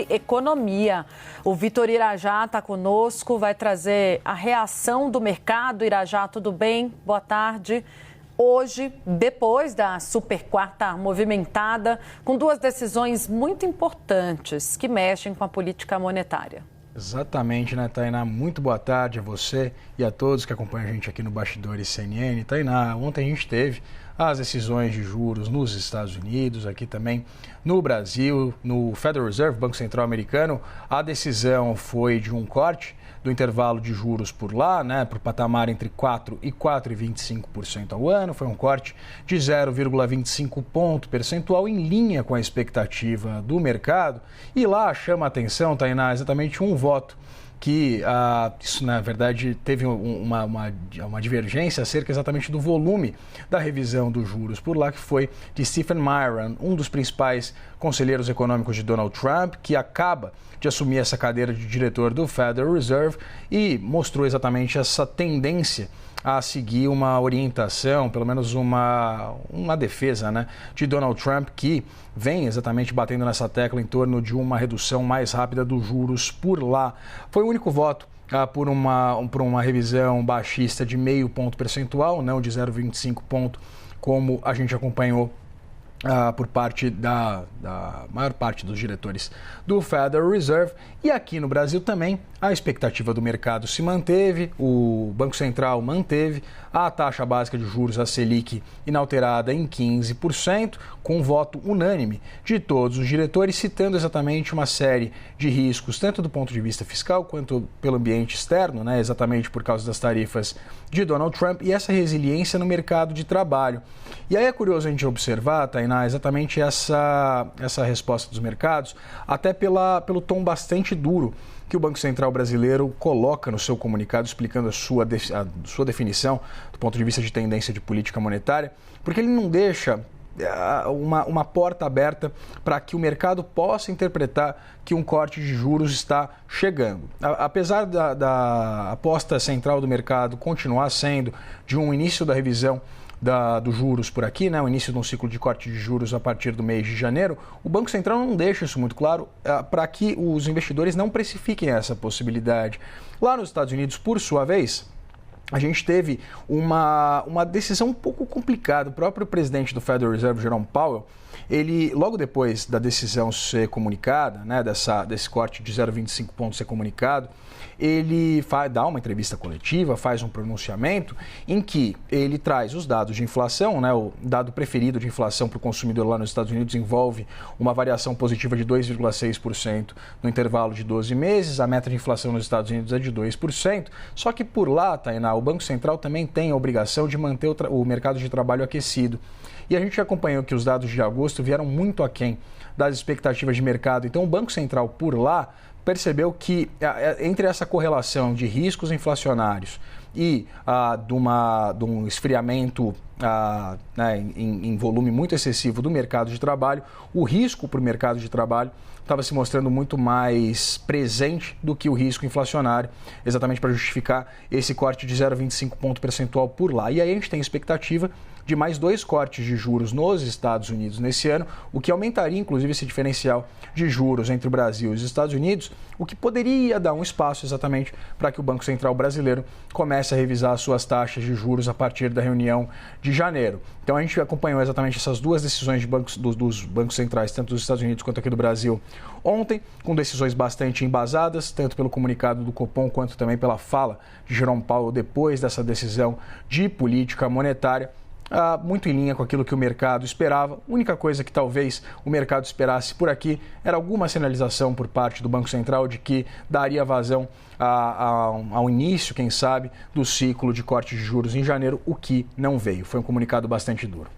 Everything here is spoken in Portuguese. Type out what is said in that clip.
Economia. O Vitor Irajá está conosco, vai trazer a reação do mercado. Irajá, tudo bem? Boa tarde. Hoje, depois da super quarta movimentada, com duas decisões muito importantes que mexem com a política monetária. Exatamente, né, Tainá? Muito boa tarde a você e a todos que acompanham a gente aqui no Bastidores CNN. Tainá, ontem a gente teve as decisões de juros nos Estados Unidos, aqui também no Brasil, no Federal Reserve, Banco Central Americano. A decisão foi de um corte do intervalo de juros por lá, né, para o patamar entre 4% e 4,25% ao ano. Foi um corte de 0,25 ponto percentual em linha com a expectativa do mercado. E lá chama a atenção, Tainá, exatamente um voto que isso, na verdade, teve uma divergência acerca exatamente do volume da revisão dos juros por lá, que foi de Stephen Miron, um dos principais conselheiros econômicos de Donald Trump, que acaba de assumir essa cadeira de diretor do Federal Reserve e mostrou exatamente essa tendência a seguir uma orientação, pelo menos uma defesa, né, de Donald Trump, que vem exatamente batendo nessa tecla em torno de uma redução mais rápida dos juros por lá. Foi o único voto por uma revisão baixista de meio ponto percentual, não de 0,25 ponto, como a gente acompanhou por parte da maior parte dos diretores do Federal Reserve. E aqui no Brasil também a expectativa do mercado se manteve, o Banco Central manteve a taxa básica de juros, a Selic, inalterada em 15%, com voto unânime de todos os diretores, citando exatamente uma série de riscos, tanto do ponto de vista fiscal quanto pelo ambiente externo, né, exatamente por causa das tarifas de Donald Trump e essa resiliência no mercado de trabalho. E aí é curioso a gente observar, Tainá, exatamente essa resposta dos mercados, até pelo tom bastante duro que o Banco Central brasileiro coloca no seu comunicado, explicando a sua definição do ponto de vista de tendência de política monetária, porque ele não deixa uma porta aberta para que o mercado possa interpretar que um corte de juros está chegando. Apesar da aposta central do mercado continuar sendo de um início da revisão dos juros por aqui, né, o início de um ciclo de corte de juros a partir do mês de janeiro, o Banco Central não deixa isso muito claro para que os investidores não precifiquem essa possibilidade. Lá nos Estados Unidos, por sua vez, a gente teve uma decisão um pouco complicada. O próprio presidente do Federal Reserve, Jerome Powell, ele, logo depois da decisão ser comunicada, né, desse corte de 0,25 pontos ser comunicado, ele dá uma entrevista coletiva, faz um pronunciamento em que ele traz os dados de inflação, né, o dado preferido de inflação para o consumidor lá nos Estados Unidos envolve uma variação positiva de 2,6% no intervalo de 12 meses, a meta de inflação nos Estados Unidos é de 2%, só que por lá, Tainá, o Banco Central também tem a obrigação de manter o mercado de trabalho aquecido. E a gente acompanhou que os dados de agosto vieram muito aquém das expectativas de mercado. Então, o Banco Central, por lá, percebeu que entre essa correlação de riscos inflacionários e de um esfriamento né, em volume muito excessivo do mercado de trabalho, o risco para o mercado de trabalho estava se mostrando muito mais presente do que o risco inflacionário, exatamente para justificar esse corte de 0,25 ponto percentual por lá. E aí a gente tem expectativa de mais 2 cortes de juros nos Estados Unidos nesse ano, o que aumentaria inclusive esse diferencial de juros entre o Brasil e os Estados Unidos, o que poderia dar um espaço exatamente para que o Banco Central brasileiro comece a revisar as suas taxas de juros a partir da reunião de janeiro. Então a gente acompanhou exatamente essas duas decisões dos bancos centrais, tanto dos Estados Unidos quanto aqui do Brasil, ontem, com decisões bastante embasadas, tanto pelo comunicado do Copom quanto também pela fala de Jerome Powell depois dessa decisão de política monetária. Muito em linha com aquilo que o mercado esperava. A única coisa que talvez o mercado esperasse por aqui era alguma sinalização por parte do Banco Central de que daria vazão ao início, quem sabe, do ciclo de corte de juros em janeiro, o que não veio. Foi um comunicado bastante duro.